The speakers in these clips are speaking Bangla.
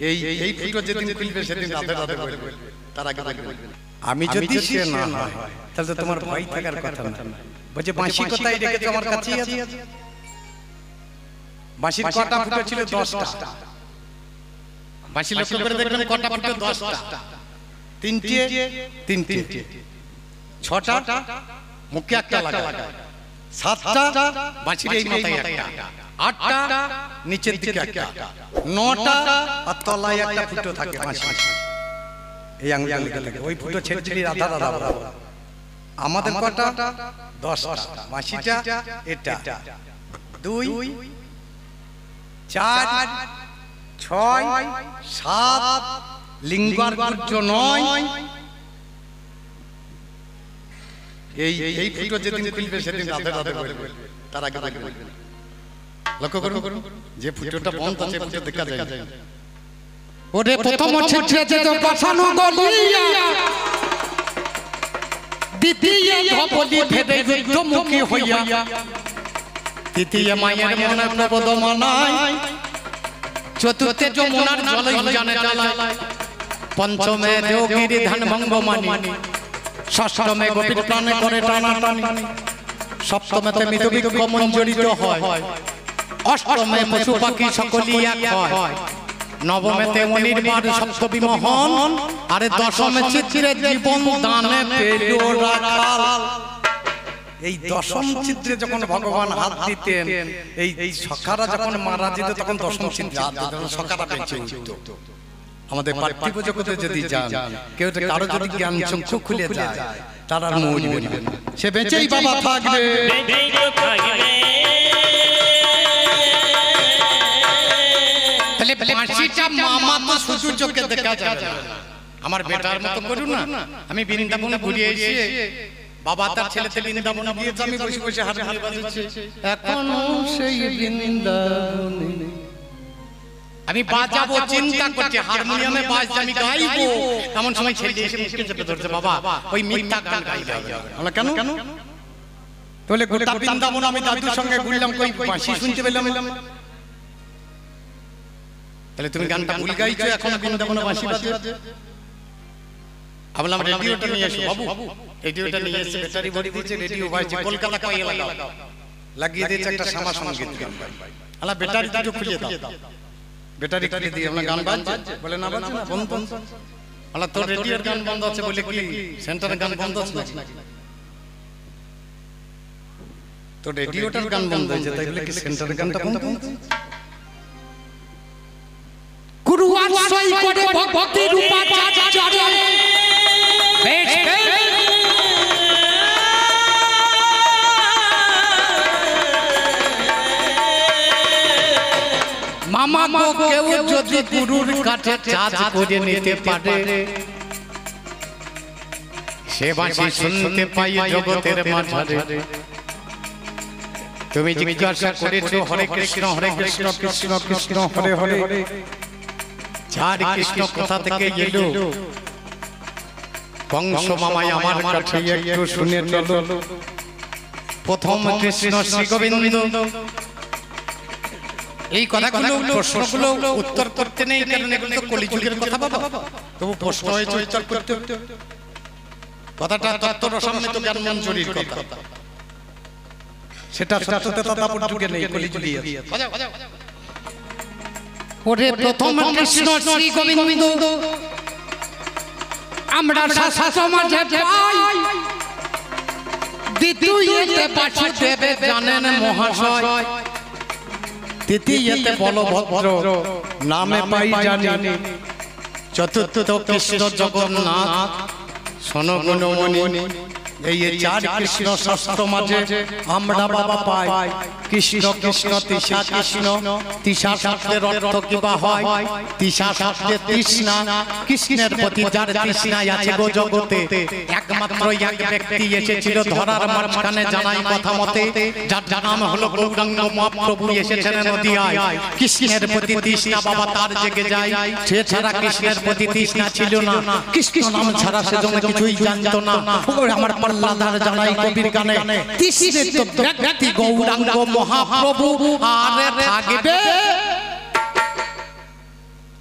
এই ফুটো যেদিন খুলবে সেদিন রাতে রাতে বলবে, তার আগে বলবে আমি যদি সে না হয় তাহলে তোমার ভয় থাকার কথা না। বলছে বাঁশি কোথায় রেখেছো? আমার কাছেই আছে। বাঁশির কটা ফুটো ছিল? 10টা। বাঁশি লক্ষ্য করে দেখবেন কটা ফুটো? 10টা। 3টে 6টা মুখে একটা লাগায়, 7টা বাঁশির এই মাথায় একটা, 8টা নিচের দিকে একটা, 9টা আর তলায় একটা ফুটো থাকে বাঁশি। এই আঙ্গুল লিখে থাকে ওই ফুটো ছেড়ে আধা আধা। আমাদের কটা? 10টা। বাঁশিটা এটা 2 4 6 7 লিঙ্গার গুর্জ 9। এই ফুটো যেদিন খুলবে সেদিন রাতে রাতে বলবে, তার আগে বলবে। লক্ষ্য করুন যে ফুটোটা বন্ধ আছে ফুটো দেখা যায়। ওরে প্রথম ছেড়ে যেত পাছানো গলিয়া, দ্বিতীয় ধবলি ভেদে যুদ্ধমুখী হইয়া, তৃতীয় মায়ের মনে প্রবোধ মানায়, চতুর্থে যমুনার জল জানে জ্বালায়, পঞ্চমে দেওগিরি ধান ভঙ্গ মানি, ষষ্ঠমে গোপীর প্রাণে করে টানাটানি, সপ্তমেতে মৃতবিক্ষ মঞ্জরিত হয়, অষ্টমে পশু পাখি সকলই এক হয়, নবমেতে অনির্বাণ সপ্তবিমোহন, আরে দশমে চিত্রে জীবন দানে পেল রাখাল। এই দশম চিত্রে যখন ভগবান হাত দিতেন, এই সখারা যখন মারা যেত তখন দশম চিত্রে হাত দিতেন, সখারা বেঁচে উঠত। আমাদের পার্থিব জগতে যদি যান, কেউ কারো যদি জ্ঞান চক্ষু খুলে যায়, তার আর মরবে না, সে বেঁচেই বাবা থাকবে। তাহলে বাঁশিটা মামা তো শুধু চোখে দেখা যাবে না, আমার বেটার মতো করুন না। আমি বৃন্দাবনে ঘুরিয়ে এসে বাবা তার ছেলেতে বৃন্দাবনে গিয়েছে, আমি বসে বসে হারমোনিয়াম বাজাচ্ছি, এখনো সেই বৃন্দাবনে আমি বাজাবো চিন্তা করছি, হারমোনিয়ামে বাজছে আমি গাইবো, এমন সময় ছেলে এসে মুখে চেপে ধরছে, বাবা ওই মিথ্যা গান গাইলে হবে। আমরা কেন? তাহলে গোটা বৃন্দাবন আমি দাদুর সঙ্গে ঘুরলাম, কই বাঁশি শুনতে পেলাম। তাহলে তুমি গানটা ভুল গাইছো, এখন বৃন্দাবনে বাঁশি বাজে। আমি বললাম রেডিওটা নিয়ে এসো বাবু। রেডিওটা নিয়ে এসে ব্যাটারি ভরে দিয়েছে, রেডিও বাজছে, কলকাতা কয়ে লাগাও, লাগিয়ে দিয়েছে একটা শ্যামা সঙ্গীত গান। আলা ব্যাটারি দুটো খুলে দাও, ব্যাটারি খুলে দিয়ে আমরা গান বাজছে, বলে না বাজছে না, বন্ধ। আলা তোর রেডিওর গান বন্ধ আছে বলে কি সেন্টারের গান বন্ধ আছে নাকি? তো রেডিওটার গান বন্ধ হয়েছে তাই বলে কি সেন্টারের গানটা বন্ধ? গুরু আশ্রয় করে ভক্তি রূপা চাচরে মামা কেউ যদি গুরুর কাছে চাঁদ করে নিতে পারে, সে বাঁশি শুনতে পাই জগতের মাঝারে। তুমি জিজ্ঞাসা করেছো হরে কৃষ্ণ কৃষ্ণ কৃষ্ণ হরে হরে, যার কৃষ্ণ কোথা থেকে এলো, কংস মামাই আমার কাছে একটু শুনে চলো। প্রথম কৃষ্ণ শ্রী গোবিন্দ। এই কথাগুলো প্রশ্নগুলো উত্তর করতে নেই, কারণ এগুলো তো কলিযুগের কথা বাবা, তবু প্রশ্ন হয়েছে উত্তর করতে। কথাটা তত্ত্ব রসামৃত জ্ঞান মঞ্জুরির কথা, সেটা সত্যতা দাপট যুগে নেই, কলিযুগে আছে। ওরে প্রথম কৃষ্ণ শ্রী গোবিন্দ আমরা সমাজে পাই, দ্বিতীয়তে বাসুদেবে জানেন মহাশয়, তৃতীয়তে বলভদ্র নামে পাই জানি, চতুর্থ কৃষ্ণ জগন্নাথ শোনো গুণমণি। এই চার কৃষ্ণ শাস্ত্র মাঝে আমরা বাবা পাই কৃষ্ণ কৃষ্ণ তৃষা কৃষ্ণ। তৃষা শব্দের অর্থ কিবা হয়? তৃষা শব্দের তৃষ্ণা, কৃষ্ণের প্রতি যার তৃষ্ণা আছে গো জগতে, একমাত্র এক ব্যক্তি এসেছিল ধরার মাঝখানে জানাই কথা মতে, যার নাম হলো গৌরাঙ্গ মহাপ্রভু এসেছেন নদিয়ায়। কৃষ্ণের প্রতি তৃষ্ণা বাবা তার জেগে যায়, সে ছাড়া কৃষ্ণের প্রতি তৃষ্ণা ছিল না, কৃষ্ণ নাম ছাড়া সেজন্য কিছুই জানতো না। আমার পাল্লাদার জানাই কবির গানে, তৃষ্ণের তো ব্যক্তি গৌরাঙ্গ মহাপ্রভু আর থাকবে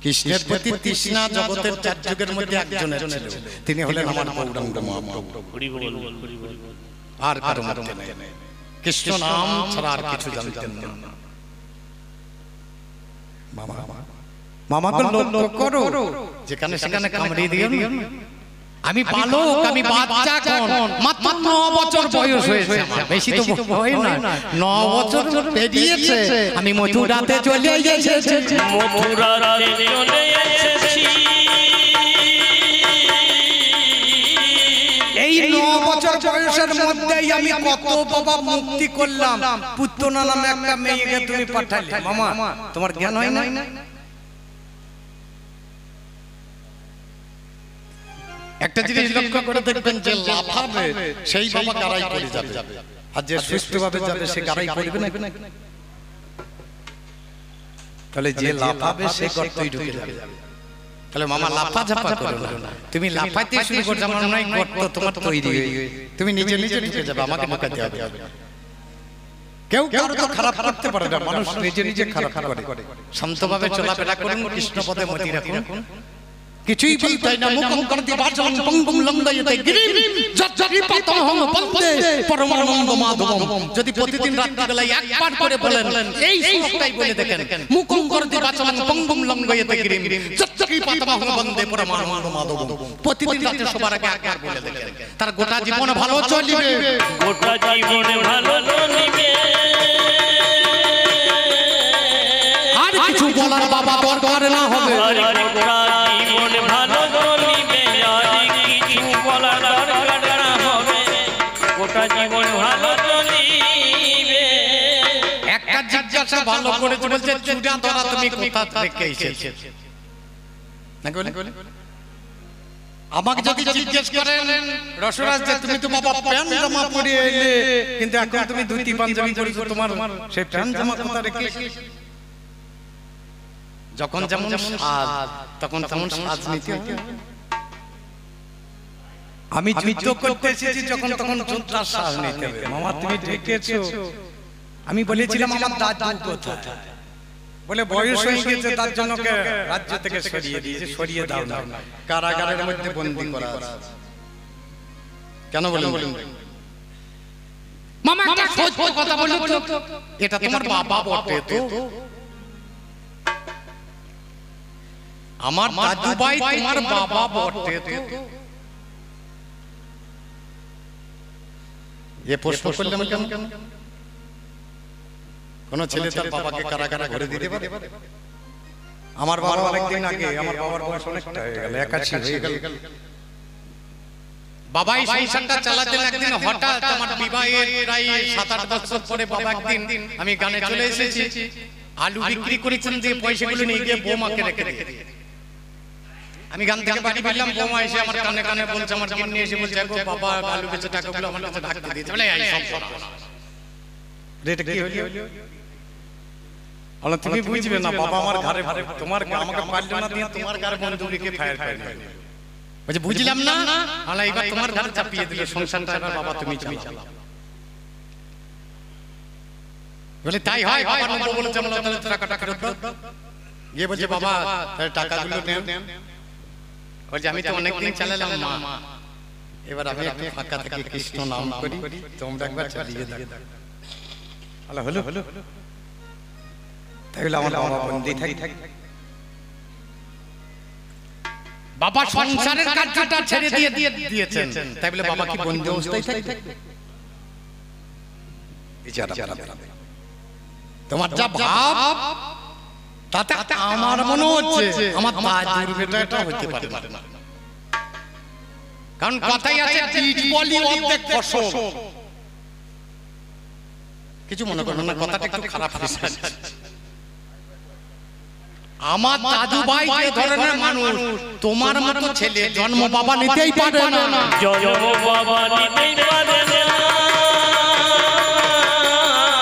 কৃষ্ণের প্রতি তৃষ্ণা জগতের চার যুগের মধ্যে একজনের ছিল, তিনি হলেন আমার গৌরাঙ্গ মহাপ্রভু। আর কারো মধ্যে নেই, কৃষ্ণ নাম ছাড়া আর কিছু জানতেন না। মামা মামা তো লক্ষ্য করো, যেখানে সেখানে কামড়িয়ে দিও না। আমি বালক, আমি বাচ্চা, কোন মাত্র 9 বছর বয়স হয়েছে, বেশি তো হয় না, 9 বছর পেরিয়েছে। আমি মথুরাতে চলে এসেছি, মথুরাতে চলে এসেছি। এই 9 বছর বয়সের মধ্যেই আমি কত বাবা মুক্তি করলাম। পুত্তনা নামে একটা মেয়েকে তুমি পাঠালে, মামা তোমার জ্ঞান হয় না? একটা জিনিস লক্ষ্য করে দেখবেন, যে লাফাবে সেই বাবা গারাই করে যাবে, আর যে সুষ্ঠুভাবে যাবে সে গারাই করবে না। তাহলে যে লাফাবে সে গর্তই ঢুকে যাবে। তাহলে মামা লাফা ঝাপা করো না, তুমি লাফাইতে শুরু করছো, আমার নয় গর্ত তোমার তৈরি হয়ে, তুমি নিজে নিজে ঢুকে যাবে, আমাকে ঢুকাতে হবে। কেউ কারো তো খারাপ করতে পারে না, মানুষ নিজে নিজে খারাপ করে। শান্তভাবে চলাফেরা করুন, কৃষ্ণপদে মতি রাখুন, কিছুই বলতে না। মুখম করতে বাচন পঙ্গুম লঙ্ঘয়তে গিরিম যজ্জরি পাতমহং বন্দে পরমানন্দ মাধবম। যদি প্রতিদিন রাত্রি বেলায় একবার করে বলেন, এই শ্লোকটাই বলে দেখেন, মুখম করতে বাচন পঙ্গুম লঙ্ঘয়তে গিরিম যজ্জরি পাতমহং বন্দে পরমানন্দ মাধবম। প্রতিদিন রাতে সবার আগে একবার বলে দেখেন, তার গোটা জীবন ভালো চলবে, গোটা জীবন ভালো চলবে। আর কিছু বলার বাবা দরকার না হবে, একটা জিজ্ঞাসা ভালো করে বলছে, চূড়া ধরা তুমি কোথা থেকে এসেছো? আমাকে যদি জিজ্ঞেস করেন, রসরাজ যে তুমি তো বাবা প্যান্ট জামা পরে এলে, কিন্তু এখন তুমি ধুতি পাঞ্জাবি পরেছো, তোমার সেই প্যান্ট জামা কোথা রেখে? যখন যেমন সাজ তখন তেমন সাজ নিতে হবে। আমি যুদ্ধ করতে এসেছি, যখন তখন যুদ্ধের সাজ নিতে হবে। মামা তুমি ঢেকেছো, আমি বলেছিলাম আমার দাদু কোথায়, বলে বয়স হয়ে গেছে, তার জন্য রাজ্য থেকে সরিয়ে দিয়েছে। সরিয়ে দাও না, কারাগারের মধ্যে বন্দী করা আছে। কেন বলেন? মামা একটা সত্য কথা বলো তো, এটা তোমার বাবা বটে তো? আমার দাদু ভাই তোমার বাবা বটে তো? এ প্রশ্ন করলাম কেন? কোন ছেলে তার বাবাকে কারাগারে ঘরে দিতে পারে? আমার বাবা অনেকদিন আগে, আমার বাবার বয়স অনেকটা হয়ে গেল, 81 হয়ে গেল। বাবাই সংসারটা চালাতেন। একদিন হঠাৎ আমার বিবাহের প্রায় 7-8 বছর পরে বাবা একদিন, আমি গানে চলে এসেছি, আলু বিক্রি করেছেন, যে পয়সাগুলো নিয়ে গিয়ে বৌমাকে রেখে দিয়ে, আমি গান থেকে বাড়ি ফিরলাম, বৌমা এসে আমার কানে কানে বলছে, আমার কিনে এসে বলছে, গো বাবা আলু বেচে টাকাগুলো আমার কাছে রাখতে দিয়েছে। বলে এই সব রেট কি হলো? বলে তুমি বুঝবে না, বাবা আমার ঘরে, তোমার আমাকে পারলো না দিয়ে তোমার ঘরে বন্ধুকে ফায়ার করে বলছে, বুঝলাম না। আলা এবার তোমার ঘরে চাপিয়ে দিলে সংসারটা, এবার বাবা তুমি চালাও। বলে তাই হয়? বাবা নবো বলেছে, আমরা তাহলে টাকাটা ফেরত দাও। গিয়ে বলছে, বাবা টাকাগুলো নেন। বলছে, আমি তো অনেকদিন চালালাম মা, এবার আমি একটু ফাঁকা থেকে কৃষ্ণ নাম করি, তোমরা একবার চালিয়ে দাও। আলা হলো হলো, তাহলে আমার বাবা বন্দী থাকে। বাবা সংসারের কাজটা ছেড়ে দিয়েছেন, তাই বলে বাবা কি বন্দী অবস্থায় থাকবে? তোমার যা ভাব তাতে আমার মনে হচ্ছে আমার দাদুর বেটাটা হতে পারে না। কারণ কথাই আছে, বীজ বলি অর্ধেক ফসল। কিছু মনে করো না, কথাটা একটু খারাপ হয়েছে। আমার দাদু ভাই যে ধরনের মানুষ, তোমার মতো ছেলে জন্ম বাবা নিতেই পারে না, জন্ম বাবা নিতেই পারে না।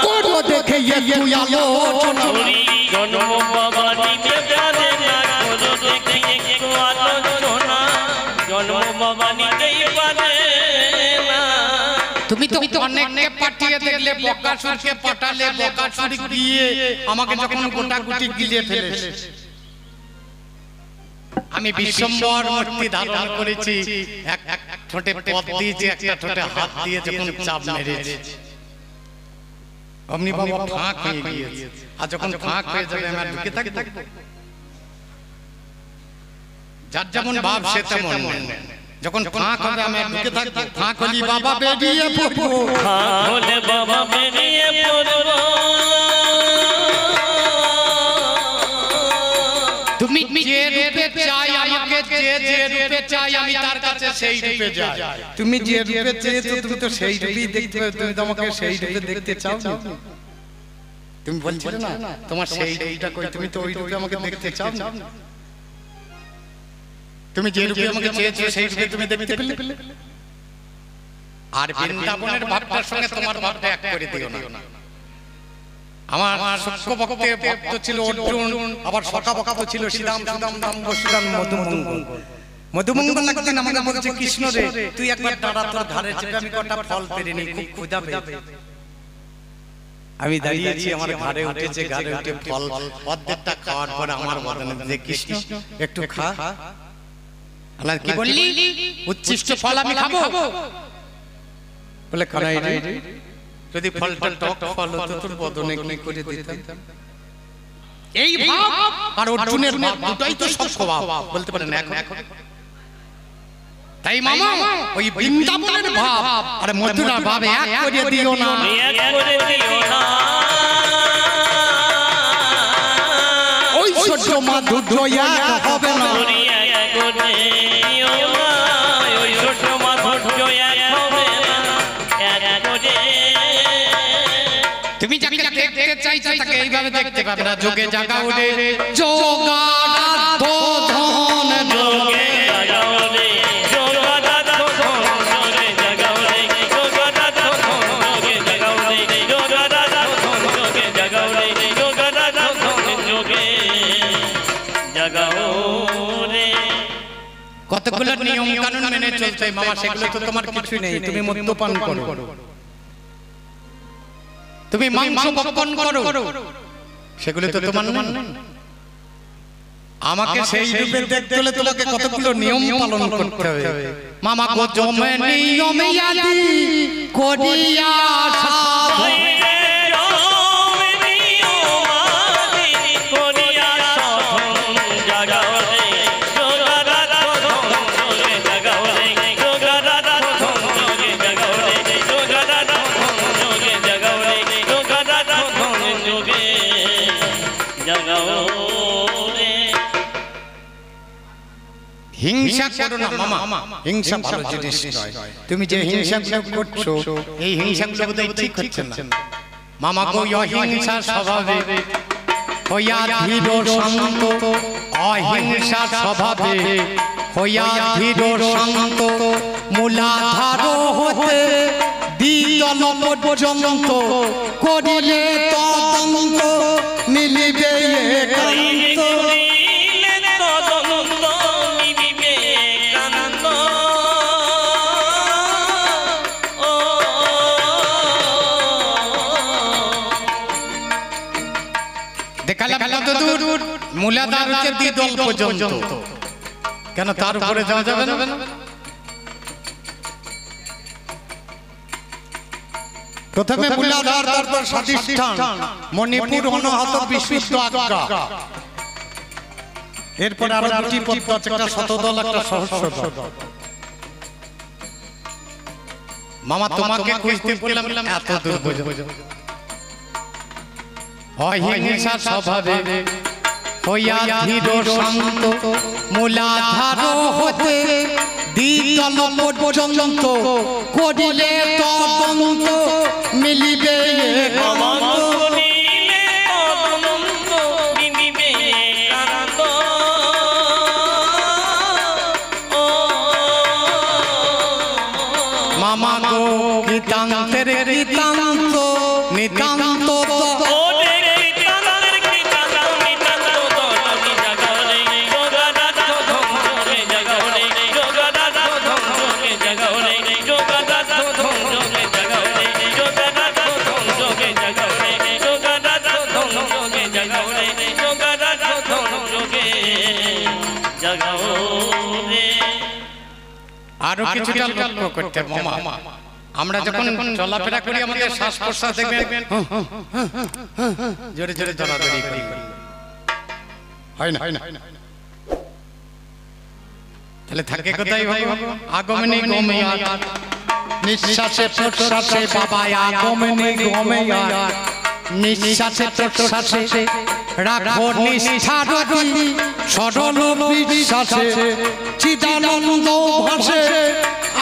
কোন দেখে একটু আলোচনা, জন্ম বাবা নিতে পারে না, কোন দেখে একটু আলোচনা, জন্ম বাবা নিতেই পারে না। তুমি তো অনেককে পাঠিয়ে দেখলে, বকাসুরকে পাঠালে, বকাসুর গিয়ে আমাকে যখন গোটা গুটি গিলে ফেলেছে। আমি বিশ্বম্বর মূর্তি ধারণ করেছি, এক ঠোঁটে পদ দিয়েছি, একটা ঠোঁটে হাত দিয়ে যখন চাপ মেরেছি অমনি বাবা ফাঁক হয়ে গিয়েছে। আর যখন ফাঁক হয়ে যাবে আমি ঢুকে থাকবো? যার যেমন ভাব সে তেমন। যখন ফাঁক হবে আমি ঢুকে থাকবো, ফাঁক হলি বাবা বেরিয়ে পড়বো, ফাঁক হলে বাবা বেরিয়ে পড়বো। তুমি যে রূপে চাই আমাকে, যে রূপে চাই আমি তার কাছে সেই রূপে যাই। তুমি যে রূপে চেয়েছো তুমি তো সেই রূপেই দেখতে পাবে, তুমি তো আমাকে সেই রূপে দেখতে চাও না। তুমি বলছিলে না তোমার সেই রূপটা কই, তুমি তো ওই রূপে আমাকে দেখতে চাও না। তুমি যে রূপে আমাকে চেয়েছো সেই রূপে তুমি দেখতে পেলে। আর বৃন্দাবনের ভাবটার সঙ্গে তোমার ভাবটা এক করে দিও না। আমার সূক্ষ্ম ভক্তের ভক্ত ছিল অর্জুন, আবার সখা ভক্ত ছিল শ্রীরাম, সুদাম দাম বসুদাম মধুমঙ্গল। মধুমঙ্গল একদিন আমাকে বলছে, কৃষ্ণ রে তুই একবার দাঁড়া, তোর ধারে চেপে আমি কটা ফল পেরে নিই, খুব ক্ষুধা পেয়েছে। আমি দাঁড়িয়েছি, আমার ঘাড়ে উঠেছে, ঘাড়ে উঠে ফল অর্ধেকটা খাওয়ার পরে আমার বদনে যে কৃষ্ণ একটু খা। আল্লাহ কি বললি? উচ্ছিষ্ট ফল আমি খাবো? বলে খানাই রে, যদি ফলটা টক ফল হতো তোর বদনে কি করে দিতাম। এই ভাব আর অর্জুনের ভাব দুটোই তো সব ভাব, বলতে পারেন এখন। তাই মামা ওই বৃন্দাবনের ভাব আর মথুরার ভাব এক করে দিও না, এক করে দিও না। ওই ছোট মাধুর্য এক হবে না, এক করে দিও না। ওই ছোট মাধুর্য এক হবে না, এক করে। তুমি যাকে দেখতে চাইছো তাকে এইভাবে দেখতে পাবে না। যোগে জাগাও রে যোগারাধ্য ধন, যোগে জাগাও রে যোগারাধ্য ধন, যোগে জাগাও রে যোগারাধ্য ধন, যোগে জাগাও রে যোগারাধ্য ধন, যোগে জাগাও রে যোগারাধ্য ধন, যোগে জাগাও রে। কতগুলো নিয়ম কানুন মেনে চলছে মামা, সেগুলো তো তোমার কিছুই নেই। তুমি মদ্যপান করো, তুমি মাংস ভক্ষণ করো, সেগুলো তো তোমার নেই। আমাকে সেই রূপে দেখতে হলে তোমাকে কতগুলো নিয়ম পালন করতে হবে মামা। গো জমে নিয়মে আদি করিয়া সাধন, হিংসা করো না মামা, হিংসা ভালো জিনিস নয়। তুমি যে হিংসাগুলো করছো এই হিংসাগুলো বোধহয় ঠিক হচ্ছে না মামা। গো অহিংসা স্বভাবে হইয়া ধীর শান্ত, অহিংসা স্বভাবে হইয়া ধীর শান্ত, মূলাধার হতে দ্বিতল পর্যন্ত করিলে তদন্ত মিলিবে একান্ত। মূলাধার হচ্ছে দ্বিতল পর্যন্ত, কেন তার উপরে যাওয়া যাবে না? প্রথমে মূলাধার, তারপর স্বাধিষ্ঠান, মণিপুর, অনাহত, বিশুদ্ধ আজ্ঞা, এরপর আরো দুটি পদ আছে, একটা শতদল, একটা সহস্রদল। মামা তোমাকে খুঁজতে বললাম এত দূর পর্যন্ত। অহিংসা স্বভাবে হইয়া ধীর শান্ত, মূলাধার হতে দ্বিতল পর্যন্ত করিলে তদন্ত মিলিবে একান্ত। মামা গো গীতান্তের গীতান্ত নিতান্ত, জাগাও রে। আরো কিছুটা লক্ষ্য করতে মামা, আমরা যখন চলাফেরা করি আমাদের শ্বাস প্রশ্বাস দেখবেন জোরে জোরে চলাচলি করি, হয় না? তাহলে থাকে কোথায় ভাই? আগমনী গময়াত, নিঃশ্বাসে প্রশ্বাসে বাবা আগমনী গময়াত, নিঃশ্বাসে প্রশ্বাসে রাখো নিষ্ঠা রতি, সরল বিশ্বাসে চিদানন্দ ভাসে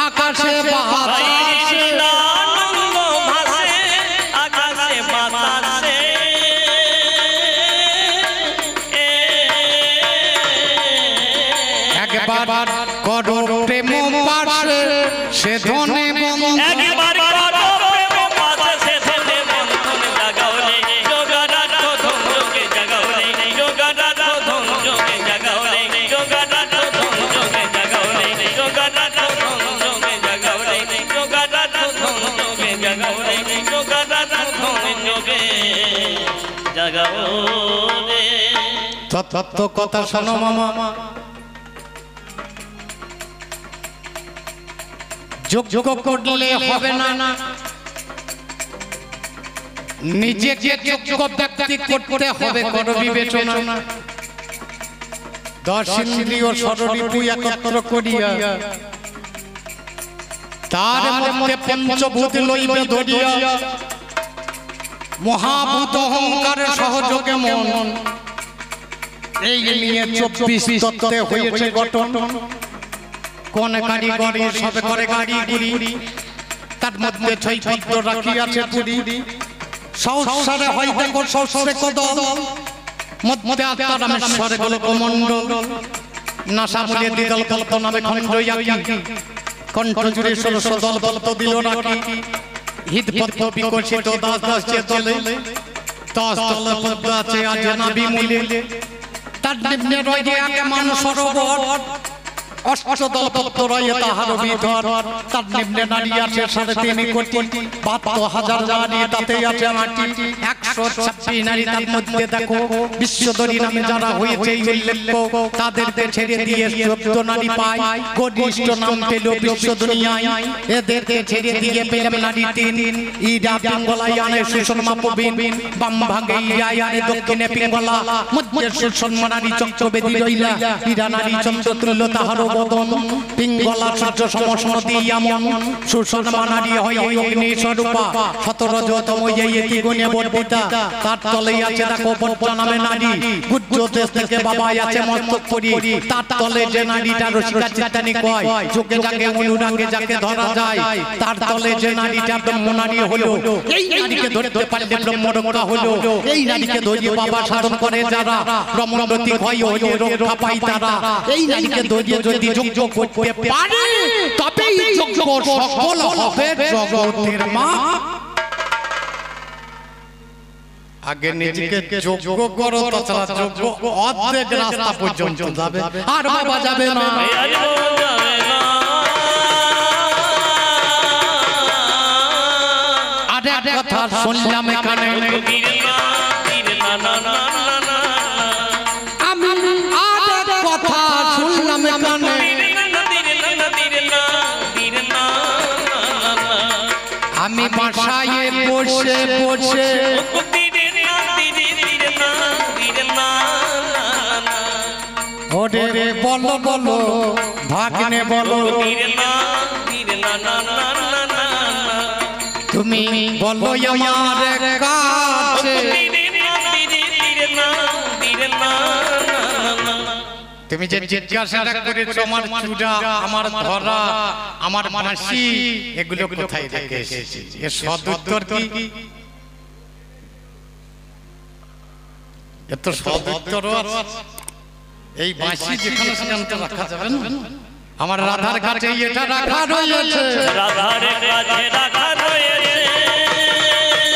আকাশে বাতাসে। আনন্দ ভাসে আকাশে বাতাসে, একবার করো প্রেম পাশে সে ধনে বন্ধন, একবার করো প্রেম পাশে সে ধনে বন্ধন জাগাও রে। যোগরাজ ধন যোগে জাগাও রে, যোগরাজ ধন যোগে জাগাও রে, যোগরাজ ধন যোগে জাগাও রে, যোগরাজ ধন যোগে জাগাও রে, যোগরাজ ধন যোগে জাগাও রে, যোগরাজ ধন যোগে জাগাও রে। তত্ত্ব কথা শোনো মামা, যোগ্য করলে হবে না, নিজেকে যোগ্য ব্যক্তি করতে হবে। করো বিবেচনা, 10 ইন্দ্রিয় ষড়রিপু একত্র করিয়া তার মধ্যে পঞ্চভূত লইবে ধরিয়া, মহাভূত অহংকারের সহযোগে মন, এই নিয়ে 24 তত্ত্বে হয়েছে গঠন। কোন কারিগরি সবে করে গাড়ি গুড়ি, তার মধ্যে ছৈপদ্য রাখিয়াছে পুরী। সংসারে হয় দেখো সহস্রে কদল, মধ্যে আত্মা রামেশ্বরে গোলকমণ্ডল। নাসা বলে দ্বিদল কল্পনাবে খণ্ডয়াকি, কণ্ঠ জুড়ে 16 দল বলত দিল রাখি। হৃদপদ্ম বিকশিত দাস দাস যে দলে, 10 দল পদ্ম আছে আজ নাবি মূলে। তার নিম্নে রয়ে একে মান সরোবর, অষ্টদল পদ্ম রয়ে তাহার ভিতর। তার নিম্নে নারী আছে 3.5 কোটি, 72,000 নারী তাতে আছে মাটি। 126 নারী তার মধ্যে দেখো বিশ্বধরী নামে যারা হয়েছে উল্লেখ্য, তাদেরকে ছেড়ে দিয়ে 14 নারী পায়। গরিষ্ঠ নাম পেল বিশ্ব দুনিয়ায়, এদেরকে ছেড়ে দিয়ে পেলাম নারী 3। ইরা পিঙ্গলায় আনে সুষমা প্রবীণ, বাম ভাগে ইরা আনে দক্ষিণে পিঙ্গলা, মধ্যে সুষমা নারী চক্রবেদী রইলা। ইরা নারী চন্দ্রতুল্য তাহার বদন, পিঙ্গলা সূর্য সমসন দিয়া মন। সুষমা নারী হয় অগ্নি স্বরূপা, 17তম এই গুণে বর্ধিতা। তার তলে আছে দেখো বর্ষা নামে নারী, গুজ্জ দেশ থেকে বাবা আছে মস্তক পরি। তার তলে যে নারীটা রসিকা চিত্তানি কয়, যোগে যাকে অনুরাগে যাকে ধরা যায়। তার তলে যে নারীটা ব্রহ্ম নারী হলো, এই নারীকে ধরতে পারলে ব্রহ্ম রক্ষা হলো। এই নারীকে ধরিয়ে বাবা সাধন করে যারা, ব্রহ্মগতি হয় হলে রক্ষা পায় তারা। এই নারীকে ধরিয়ে যদি যোগ্য করতে পারে, তবেই যোগ্য সফল হবে জগতের মা। আগে নিজেকে যোগ্য করো, তাছাড়া যোগ্য অর্ধেক রাস্তা পর্যন্ত যাবে, আর বাবা যাবে না। আর এক কথা শুনলাম এখানে, আমি আর এক কথা শুনলাম এখানে, আমি বাসায় বসে বসে ওরে বলো বলো ভাগ্নে বলো, তুমি বলো আমার কাছে, তুমি যে জিজ্ঞাসাটা করেছো আমার চূড়া, আমার ধরা, আমার মাসি, এগুলো কোথায় রেখে এসেছি, এর সদুত্তর কি? এত সদুত্তর এই বাঁশি যেখানে সেখানে তো রাখা যাবে না। আমার রাধার কাছে এটা রাখা রয়েছে, রাধার কাছে রাখা রয়েছে।